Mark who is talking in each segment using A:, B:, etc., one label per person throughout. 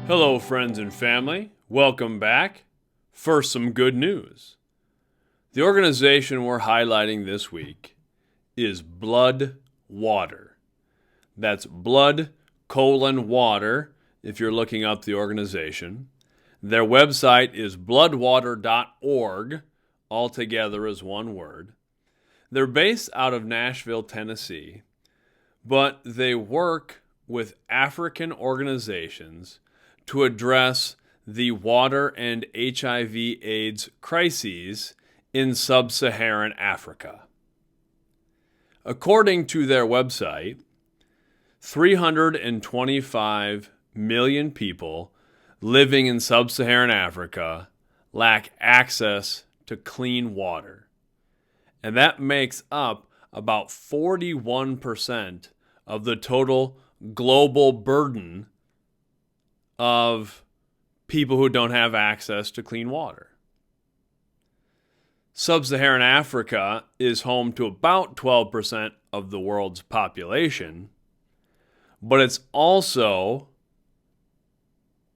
A: Hello, friends and family. Welcome back. First, some good news. The organization we're highlighting this week is Blood Water. That's blood:water if you're looking up the organization. Their website is bloodwater.org, all together as one word. They're based out of Nashville, Tennessee, but they work with African organizations to address the water and HIV/AIDS crises in Sub-Saharan Africa. According to their website, 325 million people living in Sub-Saharan Africa lack access to clean water. And that makes up about 41% of the total global burden of people who don't have access to clean water. Sub-Saharan Africa is home to about 12% of the world's population, but it's also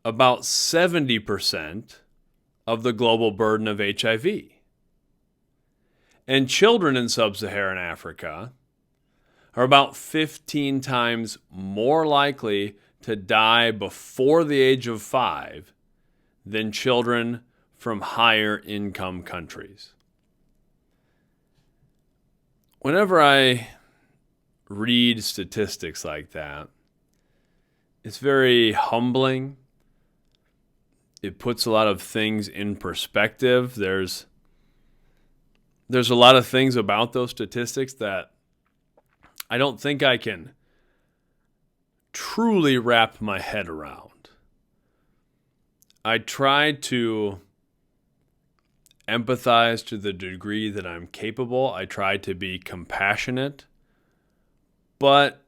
A: about 70% of the global burden of HIV. And children in Sub-Saharan Africa are about 15 times more likely to die before the age of 5 than children from higher income countries. Whenever I read statistics like that, it's very humbling. It puts a lot of things in perspective. There's a lot of things about those statistics that I don't think I can truly wrap my head around. I try to empathize to the degree that I'm capable. I try to be compassionate, but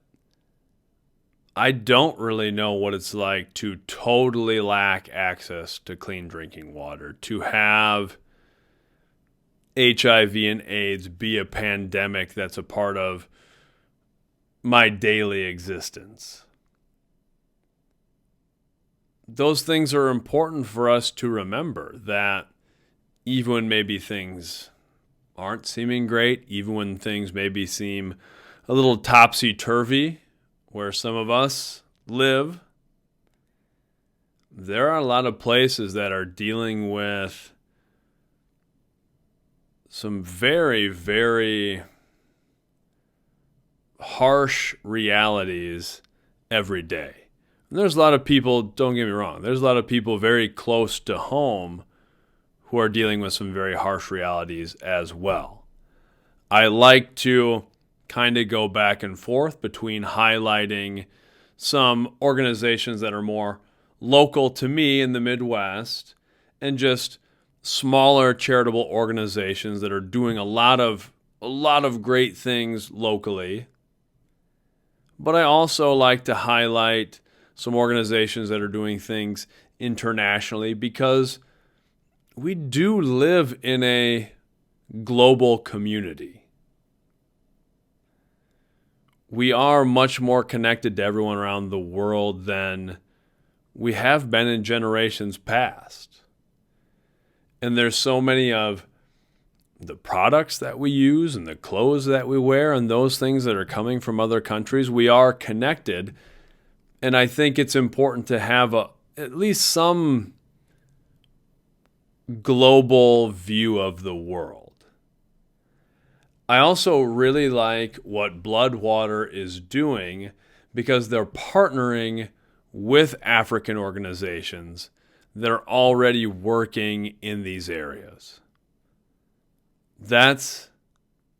A: I don't really know what it's like to totally lack access to clean drinking water, to have HIV and AIDS be a pandemic that's a part of my daily existence. Those things are important for us to remember, that even when maybe things aren't seeming great, even when things maybe seem a little topsy-turvy, where some of us live, there are a lot of places that are dealing with some very, very harsh realities every day. And there's a lot of people, don't get me wrong, there's a lot of people very close to home who are dealing with some very harsh realities as well. I like to kind of go back and forth between highlighting some organizations that are more local to me in the Midwest and just smaller charitable organizations that are doing a lot of great things locally. But I also like to highlight some organizations that are doing things internationally, because we do live in a global community. We are much more connected to everyone around the world than we have been in generations past. And there's so many of the products that we use and the clothes that we wear and those things that are coming from other countries. We are connected. And I think it's important to have at least some global view of the world. I also really like what Bloodwater is doing, because they're partnering with African organizations that are already working in these areas. That's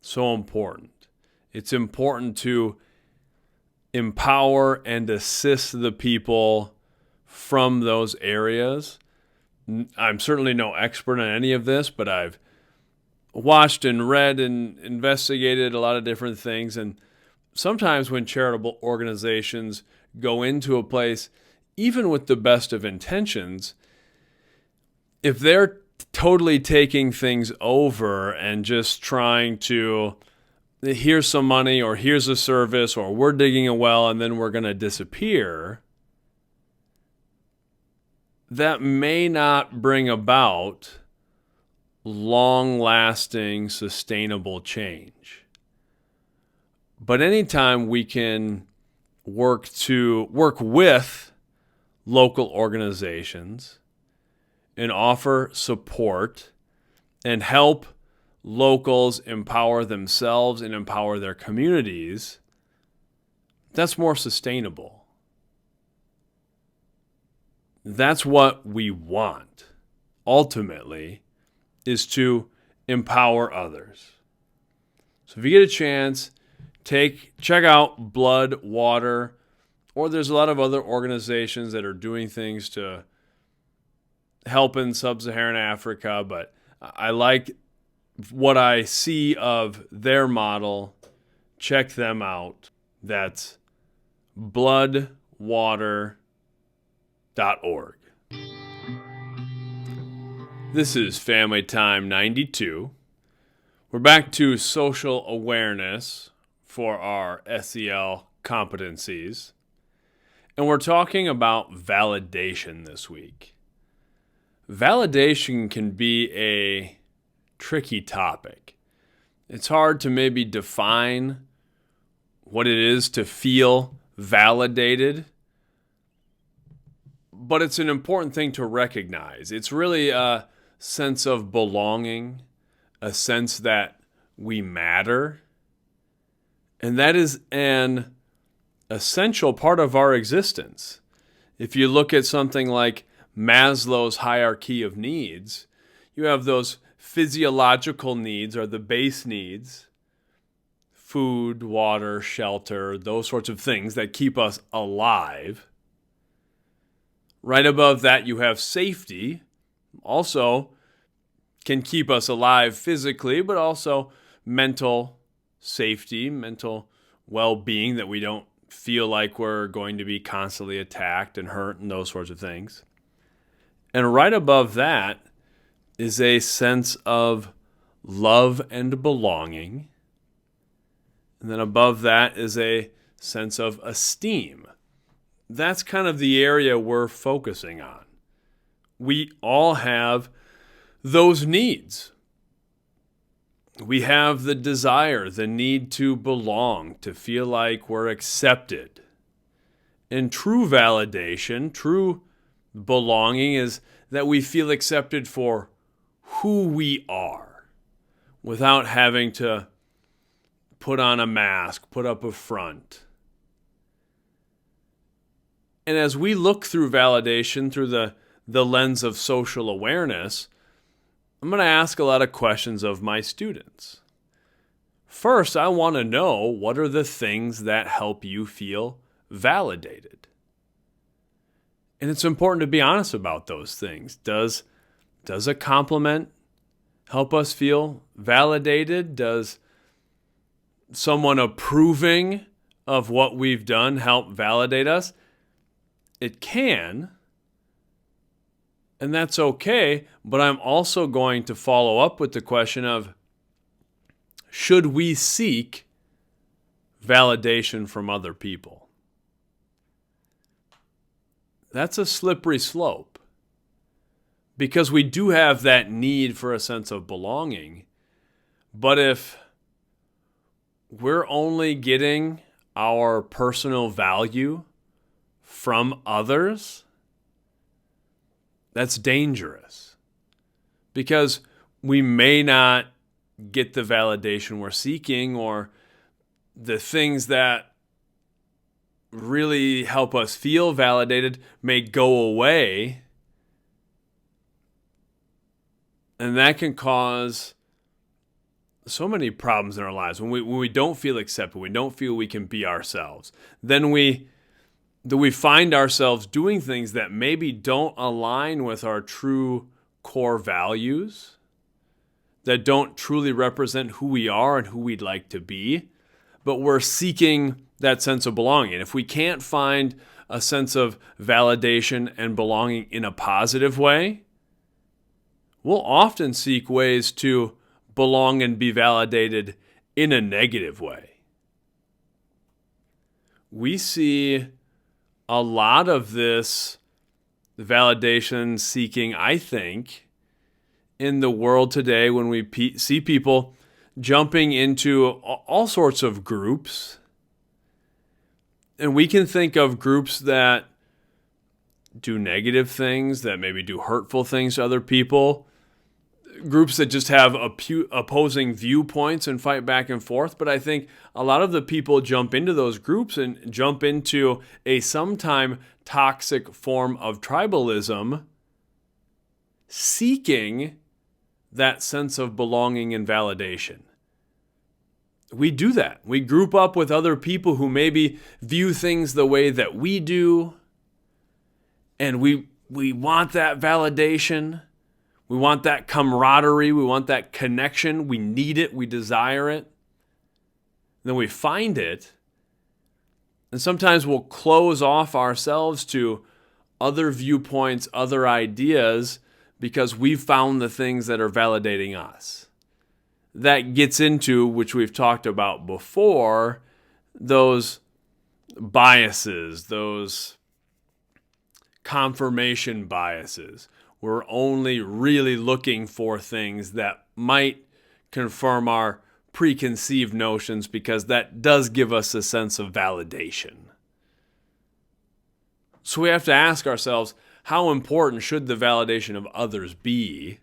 A: so important. It's important to empower and assist the people from those areas. I'm certainly no expert on any of this, but I've watched and read and investigated a lot of different things. And sometimes when charitable organizations go into a place, even with the best of intentions, if they're totally taking things over and just trying to, here's some money, or here's a service, or we're digging a well and then we're going to disappear, that may not bring about long-lasting, sustainable change. But anytime we can work with local organizations and offer support and help locals empower themselves and empower their communities, that's more sustainable. That's what we want, ultimately, is to empower others. So if you get a chance, check out Blood, Water, or there's a lot of other organizations that are doing things to help in Sub-Saharan Africa, but I like what I see of their model. Check them out. That's bloodwater.org. This is Family Time 92. We're back to social awareness for our SEL competencies. And we're talking about validation this week. Validation can be a tricky topic. It's hard to maybe define what it is to feel validated, but it's an important thing to recognize. It's really a sense of belonging, a sense that we matter, and that is an essential part of our existence. If you look at something like Maslow's hierarchy of needs, you have those physiological needs, or the base needs: food, water, shelter, those sorts of things that keep us alive. Right above that, you have safety, also can keep us alive physically, but also mental safety, mental well-being, that we don't feel like we're going to be constantly attacked and hurt and those sorts of things. And right above that is a sense of love and belonging. And then above that is a sense of esteem. That's kind of the area we're focusing on. We all have those needs. We have the desire, the need to belong, to feel like we're accepted. And true validation, true belonging, is that we feel accepted for who we are without having to put on a mask, put up a front. And as we look through validation through the lens of social awareness, I'm going to ask a lot of questions of my students. First, I want to know, what are the things that help you feel validated? And it's important to be honest about those things. Does a compliment help us feel validated? Does someone approving of what we've done help validate us? It can, and that's okay, but I'm also going to follow up with the question of, should we seek validation from other people? That's a slippery slope, because we do have that need for a sense of belonging, but if we're only getting our personal value from others, that's dangerous, because we may not get the validation we're seeking, or the things that really help us feel validated may go away, and that can cause so many problems in our lives. When we don't feel accepted, we don't feel we can be ourselves, then we find ourselves doing things that maybe don't align with our true core values, that don't truly represent who we are and who we'd like to be, but we're seeking that sense of belonging. And if we can't find a sense of validation and belonging in a positive way, we'll often seek ways to belong and be validated in a negative way. We see a lot of this validation seeking, I think, in the world today when we see people jumping into all sorts of groups. And we can think of groups that do negative things, that maybe do hurtful things to other people, groups that just have opposing viewpoints and fight back and forth. But I think a lot of the people jump into those groups and jump into a sometime toxic form of tribalism, seeking that sense of belonging and validation. We do that. We group up with other people who maybe view things the way that we do, and we want that validation. We want that camaraderie. We want that connection. We need it. We desire it. Then we find it. And sometimes we'll close off ourselves to other viewpoints, other ideas, because we've found the things that are validating us. That gets into, which we've talked about before, those biases, those confirmation biases. We're only really looking for things that might confirm our preconceived notions because that does give us a sense of validation. So we have to ask ourselves, how important should the validation of others be?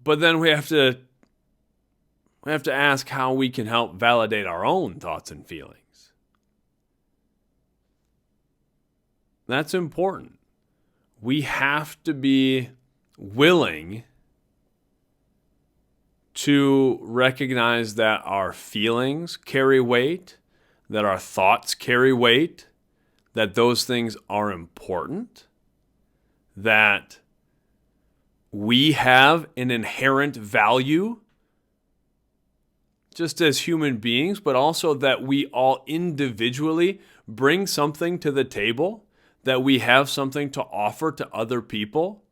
A: But then we have to ask how we can help validate our own thoughts and feelings. That's important. We have to be willing to recognize that our feelings carry weight, that our thoughts carry weight, that those things are important, that we have an inherent value just as human beings, but also that we all individually bring something to the table, that we have something to offer to other people.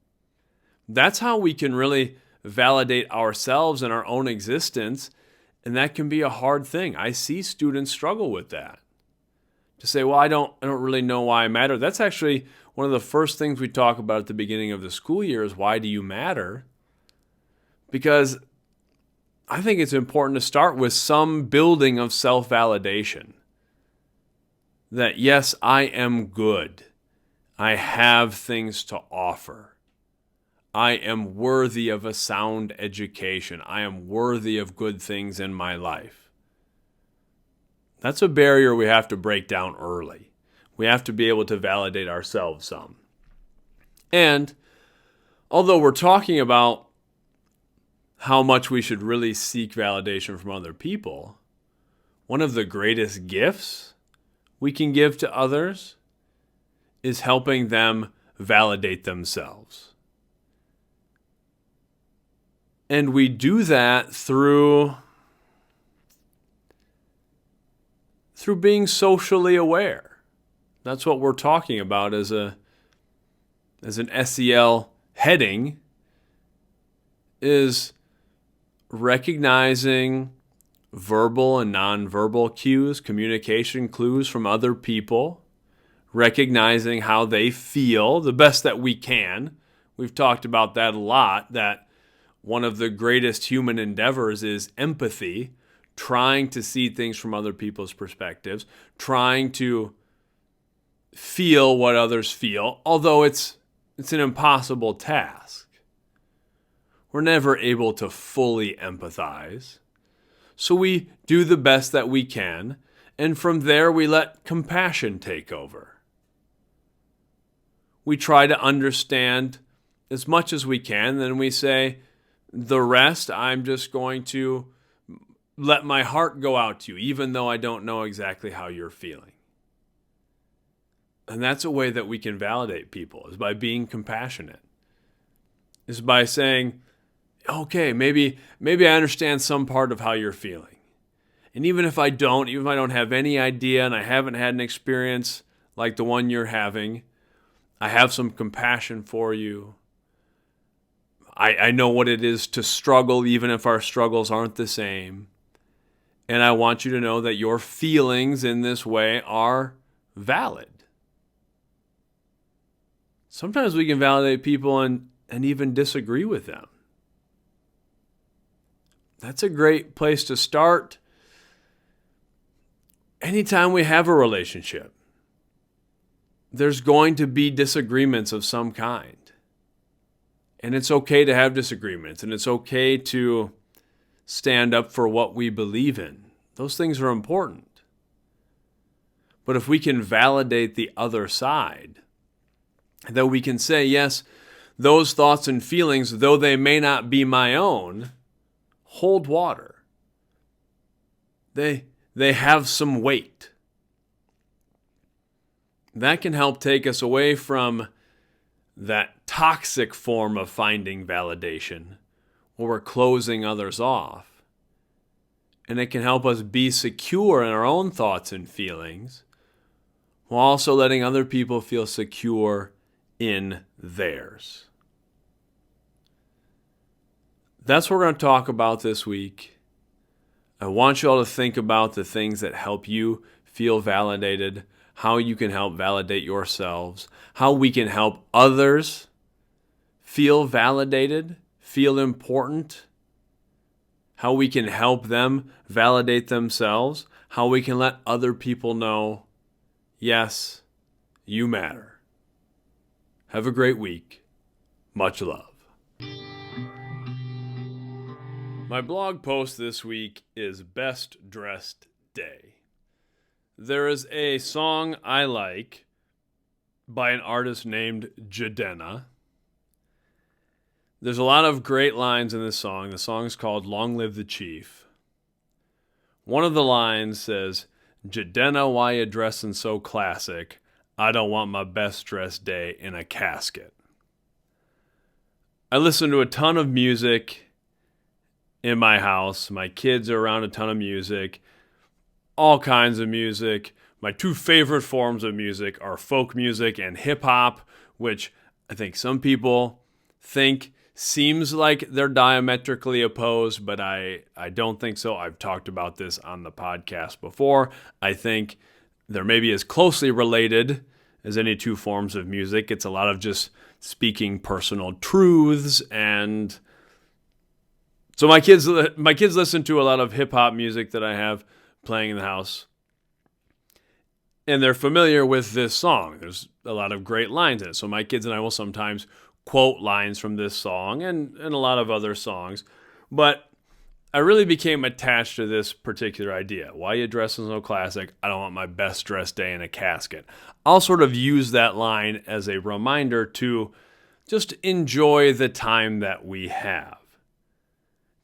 A: That's how we can really validate ourselves and our own existence, and that can be a hard thing. I see students struggle with that. To say, well, I don't really know why I matter. That's actually one of the first things we talk about at the beginning of the school year is, why do you matter? Because I think it's important to start with some building of self-validation. That yes, I am good. I have things to offer. I am worthy of a sound education. I am worthy of good things in my life. That's a barrier we have to break down early. We have to be able to validate ourselves some. And although we're talking about how much we should really seek validation from other people, one of the greatest gifts we can give to others is helping them validate themselves. And we do that through being socially aware. That's what we're talking about as an SEL heading, is recognizing verbal and nonverbal cues, communication clues from other people, recognizing how they feel the best that we can. We've talked about that a lot, that one of the greatest human endeavors is empathy, trying to see things from other people's perspectives, trying to feel what others feel, although it's an impossible task. We're never able to fully empathize. So we do the best that we can, and from there we let compassion take over. We try to understand as much as we can, then we say, the rest I'm just going to let my heart go out to you, even though I don't know exactly how you're feeling. And that's a way that we can validate people, is by being compassionate. Is by saying, okay, maybe I understand some part of how you're feeling. And even if I don't have any idea and I haven't had an experience like the one you're having, I have some compassion for you. I know what it is to struggle, even if our struggles aren't the same. And I want you to know that your feelings in this way are valid. Sometimes we can validate people and even disagree with them. That's a great place to start anytime we have a relationship. There's going to be disagreements of some kind. And it's okay to have disagreements, and it's okay to stand up for what we believe in. Those things are important. But if we can validate the other side, that we can say, yes, those thoughts and feelings, though they may not be my own, hold water. They have some weight. That can help take us away from that toxic form of finding validation, where we're closing others off. And it can help us be secure in our own thoughts and feelings, while also letting other people feel secure in theirs. That's what we're going to talk about this week. I want you all to think about the things that help you feel validated, how you can help validate yourselves, how we can help others feel validated, feel important, how we can help them validate themselves, how we can let other people know, yes, you matter. Have a great week. Much love. My blog post this week is Best Dressed Day. There is a song I like by an artist named Jidenna. There's a lot of great lines in this song. The song is called Long Live the Chief. One of the lines says, "Jidenna, why you dressin' so classic? I don't want my best dressed day in a casket." I listen to a ton of music in my house. My kids are around a ton of music. All kinds of music. My two favorite forms of music are folk music and hip-hop, which I think some people think seems like they're diametrically opposed, but I don't think so. I've talked about this on the podcast before. I think they're maybe as closely related as any two forms of music. It's a lot of just speaking personal truths, and so my kids listen to a lot of hip-hop music that I have playing in the house, and they're familiar with this song. There's a lot of great lines in it. So my kids and I will sometimes quote lines from this song and a lot of other songs. But I really became attached to this particular idea. Why you dressing so classic? I don't want my best dressed day in a casket. I'll sort of use that line as a reminder to just enjoy the time that we have.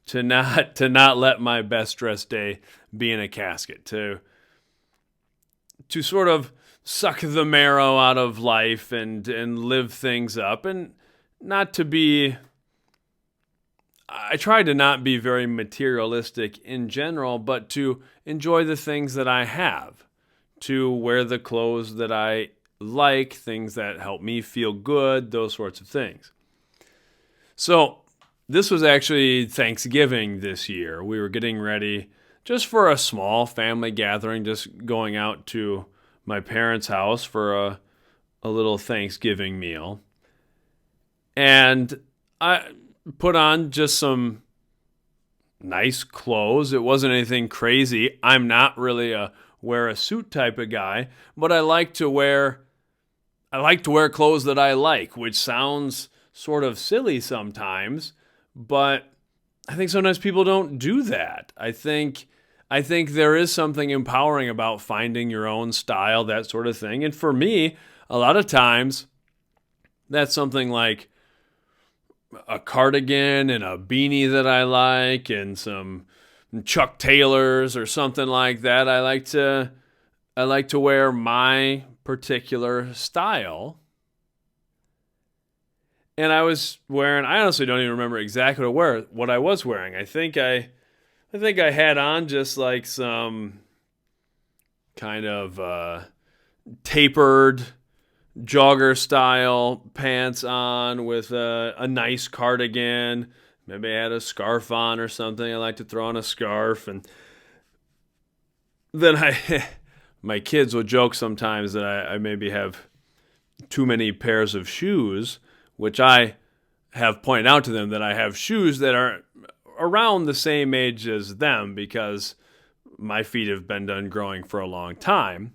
A: To not let my best dressed day be in a casket. To sort of suck the marrow out of life and live things up, and not to be, I try to not be very materialistic in general, but to enjoy the things that I have, to wear the clothes that I like, things that help me feel good, those sorts of things. So this was actually Thanksgiving this year. We were getting ready just for a small family gathering, just going out to my parents' house for a little Thanksgiving meal. And I put on just some nice clothes. It wasn't anything crazy. I'm not really a wear a suit type of guy, but I like to wear clothes that I like, which sounds sort of silly sometimes, but I think sometimes people don't do that. I think there is something empowering about finding your own style, that sort of thing. And for me, a lot of times, that's something like a cardigan and a beanie that I like, and some Chuck Taylors or something like that. I like to wear my particular style. And I honestly don't even remember exactly what I was wearing. I think I had on just like some kind of tapered jogger style pants on with a nice cardigan. Maybe I had a scarf on or something. I like to throw on a scarf. And then my kids will joke sometimes that I maybe have too many pairs of shoes, which I have pointed out to them that I have shoes that are around the same age as them because my feet have been done growing for a long time.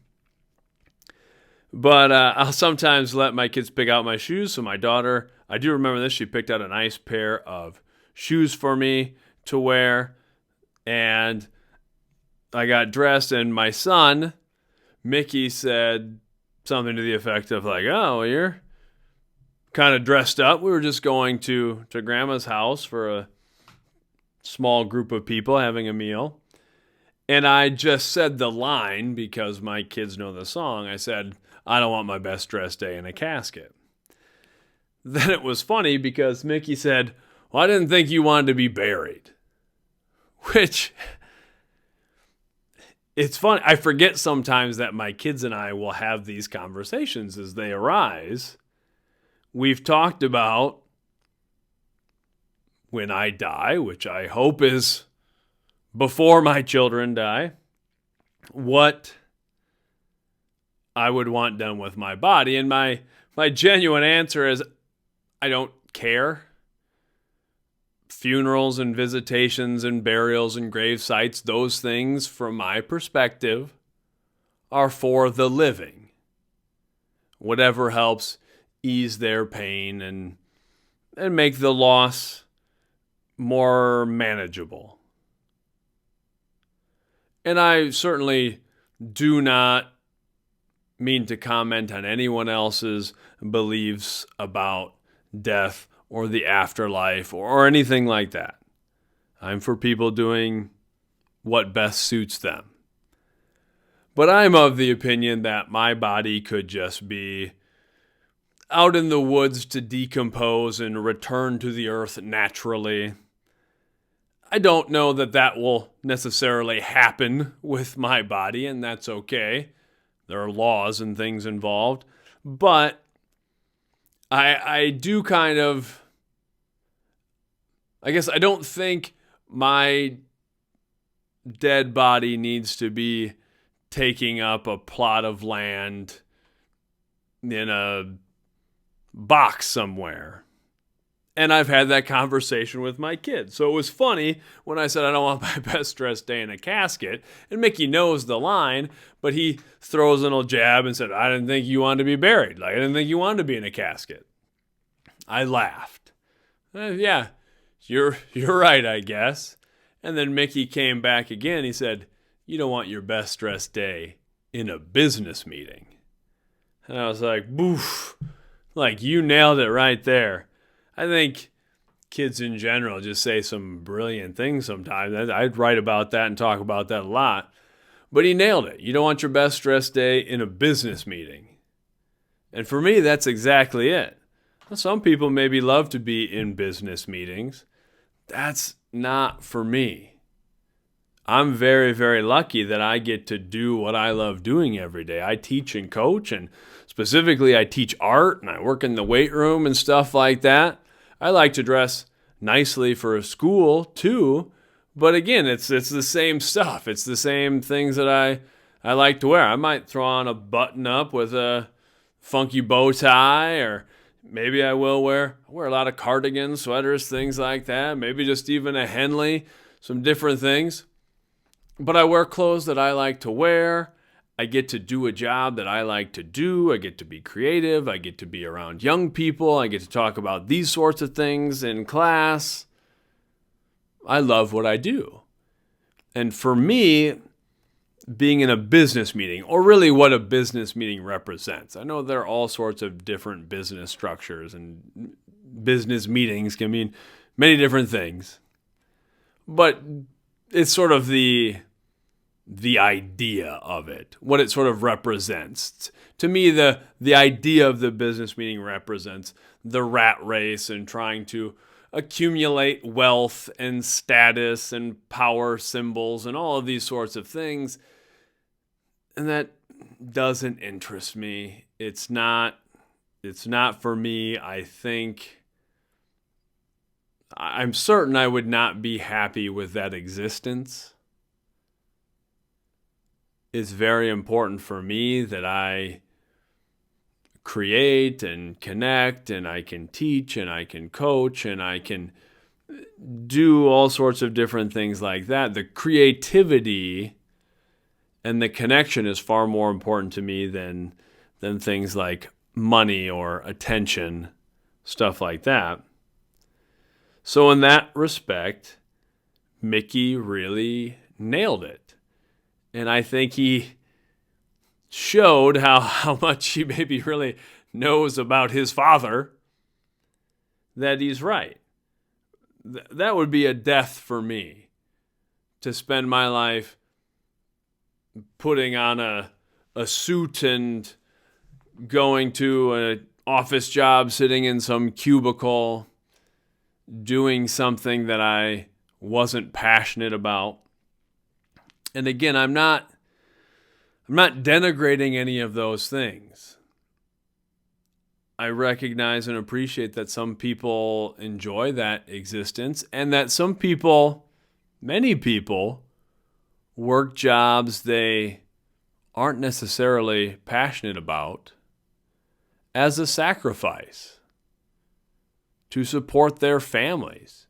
A: But I'll sometimes let my kids pick out my shoes. So my daughter, I do remember this, she picked out a nice pair of shoes for me to wear. And I got dressed, and my son, Mickey, said something to the effect of like, oh, well, you're kind of dressed up. We were just going to Grandma's house for a small group of people having a meal. And I just said the line because my kids know the song. I said, I don't want my best dressed day in a casket. Then it was funny because Mickey said, well, I didn't think you wanted to be buried. Which, it's funny. I forget sometimes that my kids and I will have these conversations as they arise. We've talked about when I die, which I hope is before my children die, what I would want done with my body. And my genuine answer is, I don't care. Funerals and visitations and burials and grave sites, those things, from my perspective, are for the living. Whatever helps ease their pain and make the loss more manageable. And I certainly do not mean to comment on anyone else's beliefs about death or the afterlife or anything like that. I'm for people doing what best suits them. But I'm of the opinion that my body could just be out in the woods to decompose and return to the earth naturally. I don't know that that will necessarily happen with my body, and that's okay. There are laws and things involved. But I do kind of, I guess I don't think my dead body needs to be taking up a plot of land in a box somewhere. And I've had that conversation with my kids. So it was funny when I said I don't want my best dressed day in a casket. And Mickey knows the line, but he throws a little jab and said, I didn't think you wanted to be buried. Like, I didn't think you wanted to be in a casket. I laughed. Yeah, you're right, I guess. And then Mickey came back again. He said, you don't want your best dressed day in a business meeting. And I was like, boof, like you nailed it right there. I think kids in general just say some brilliant things sometimes. I'd write about that and talk about that a lot. But he nailed it. You don't want your best dressed day in a business meeting. And for me, that's exactly it. Some people maybe love to be in business meetings. That's not for me. I'm very, very lucky that I get to do what I love doing every day. I teach and coach, and specifically I teach art, and I work in the weight room and stuff like that. I like to dress nicely for a school too, but again, it's the same stuff. It's the same things that I like to wear. I might throw on a button up with a funky bow tie, or maybe I wear a lot of cardigans, sweaters, things like that. Maybe just even a Henley, some different things. But I wear clothes that I like to wear. I get to do a job that I like to do. I get to be creative. I get to be around young people. I get to talk about these sorts of things in class. I love what I do. And for me, being in a business meeting, or really what a business meeting represents. I know there are all sorts of different business structures, and business meetings can mean many different things. But it's sort of the idea of it, what it sort of represents. To me, the idea of the business meeting represents the rat race and trying to accumulate wealth and status and power symbols and all of these sorts of things. And that doesn't interest me. It's not for me. I'm certain I would not be happy with that existence. It's very important for me that I create and connect, and I can teach, and I can coach, and I can do all sorts of different things like that. The creativity and the connection is far more important to me than things like money or attention, stuff like that. So in that respect, Mickey really nailed it. And I think he showed how much he maybe really knows about his father, that he's right. That would be a death for me, to spend my life putting on a suit and going to an office job, sitting in some cubicle, doing something that I wasn't passionate about. And again, I'm not denigrating any of those things. I recognize and appreciate that some people enjoy that existence, and that some people, many people, work jobs they aren't necessarily passionate about as a sacrifice to support their families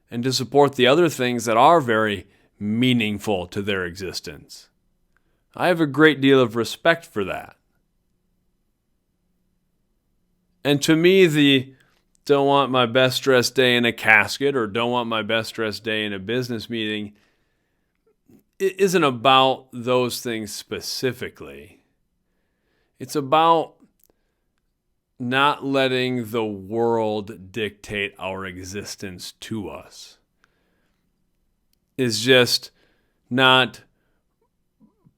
A: and to support the other things that are very meaningful to their existence. I have a great deal of respect for that. And to me, the don't want my best dressed day in a casket or don't want my best dressed day in a business meeting, it isn't about those things specifically. It's about not letting the world dictate our existence to us. It's just not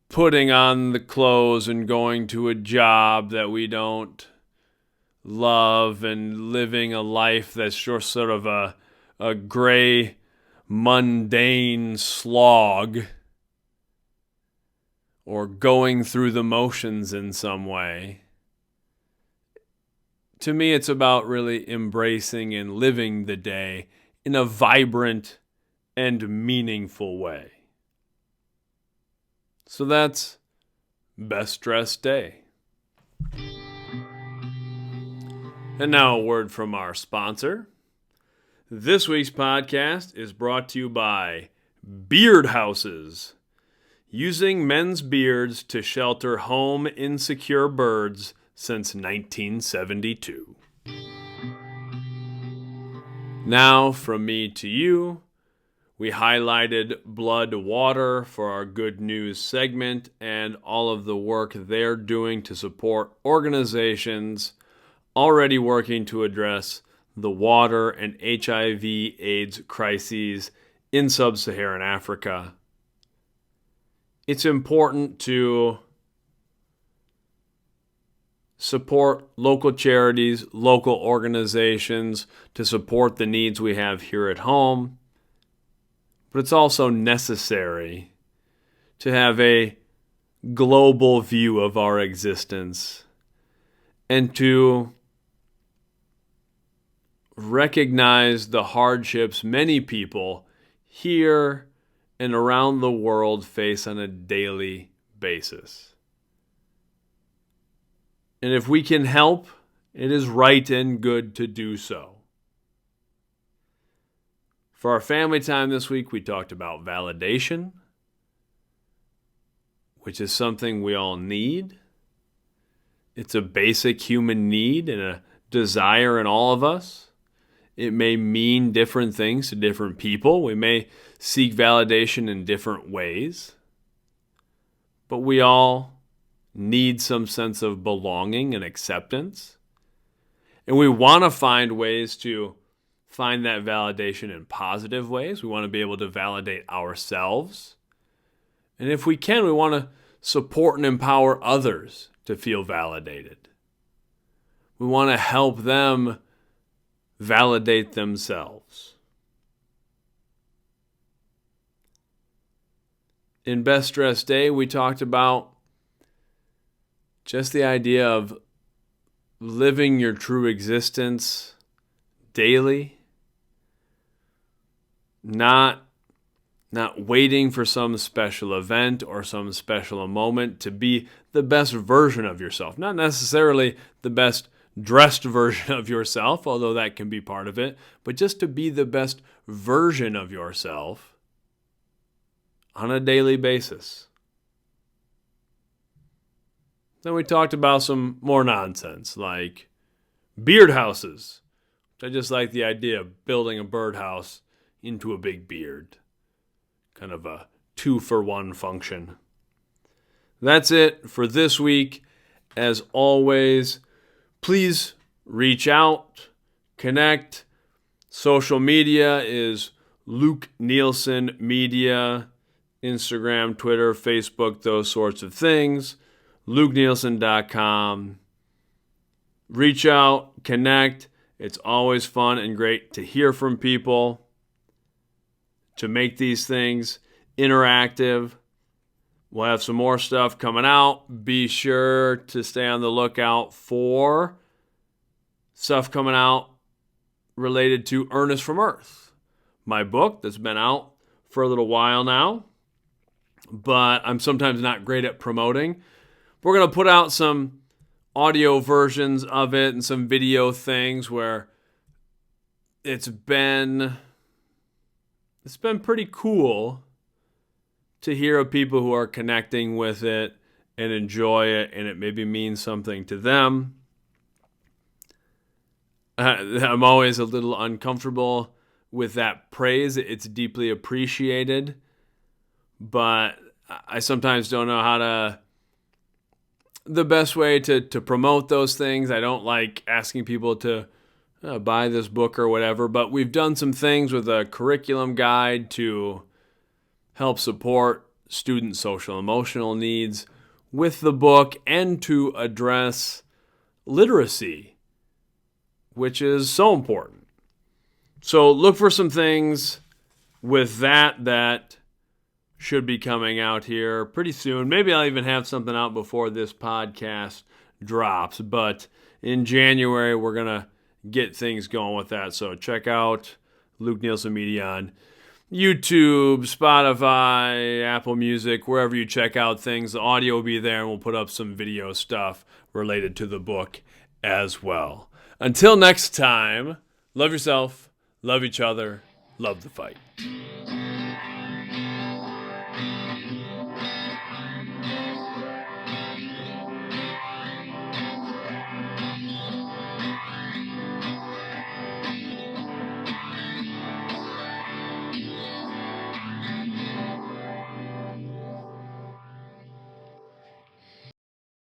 A: putting on the clothes and going to a job that we don't love and living a life that's just sort of a gray, mundane slog, or going through the motions in some way. To me, it's about really embracing and living the day in a vibrant and meaningful way. So that's Best Dressed Day. And now a word from our sponsor. This week's podcast is brought to you by Beard Houses, using men's beards to shelter home insecure birds since 1972. Now, from me to you, we highlighted Blood Water for our Good News segment and all of the work they're doing to support organizations already working to address the water and HIV/AIDS crises in Sub-Saharan Africa. It's important to support local charities, local organizations, to support the needs we have here at home. But it's also necessary to have a global view of our existence and to recognize the hardships many people here and around the world face on a daily basis. And if we can help, it is right and good to do so. For our family time this week, we talked about validation, which is something we all need. It's a basic human need and a desire in all of us. It may mean different things to different people. We may seek validation in different ways. But we all need some sense of belonging and acceptance. And we want to find ways to find that validation in positive ways. We want to be able to validate ourselves. And if we can, we want to support and empower others to feel validated. We want to help them validate themselves. In Best Dressed Day, we talked about just the idea of living your true existence daily, not not waiting for some special event or some special moment to be the best version of yourself. Not necessarily the best dressed version of yourself, although that can be part of it, but just to be the best version of yourself on a daily basis. Then we talked about some more nonsense, like beard houses. I just like the idea of building a birdhouse into a big beard. Kind of a 2-for-1 function. That's it for this week. As always, please reach out, connect. Social media is Luke Nielsen Media, Instagram, Twitter, Facebook, those sorts of things. LukeNielsen.com. Reach out, connect. It's always fun and great to hear from people, to make these things interactive. We'll have some more stuff coming out. Be sure to stay on the lookout for stuff coming out related to Ernest from Earth, my book that's been out for a little while now, but I'm sometimes not great at promoting. We're going to put out some audio versions of it and some video things where it's been pretty cool to hear of people who are connecting with it and enjoy it, and it maybe means something to them. I'm always a little uncomfortable with that praise. It's deeply appreciated, but I sometimes don't know the best way to promote those things. I don't like asking people to buy this book or whatever, but we've done some things with a curriculum guide to help support student social emotional needs with the book and to address literacy, which is so important. So look for some things with that should be coming out here pretty soon. Maybe I'll even have something out before this podcast drops, but in January we're going to get things going with that. So check out Luke Nielsen Media on YouTube, Spotify, Apple Music, wherever you check out things. The audio will be there, and we'll put up some video stuff related to the book as well. Until next time, love yourself, love each other, love the fight.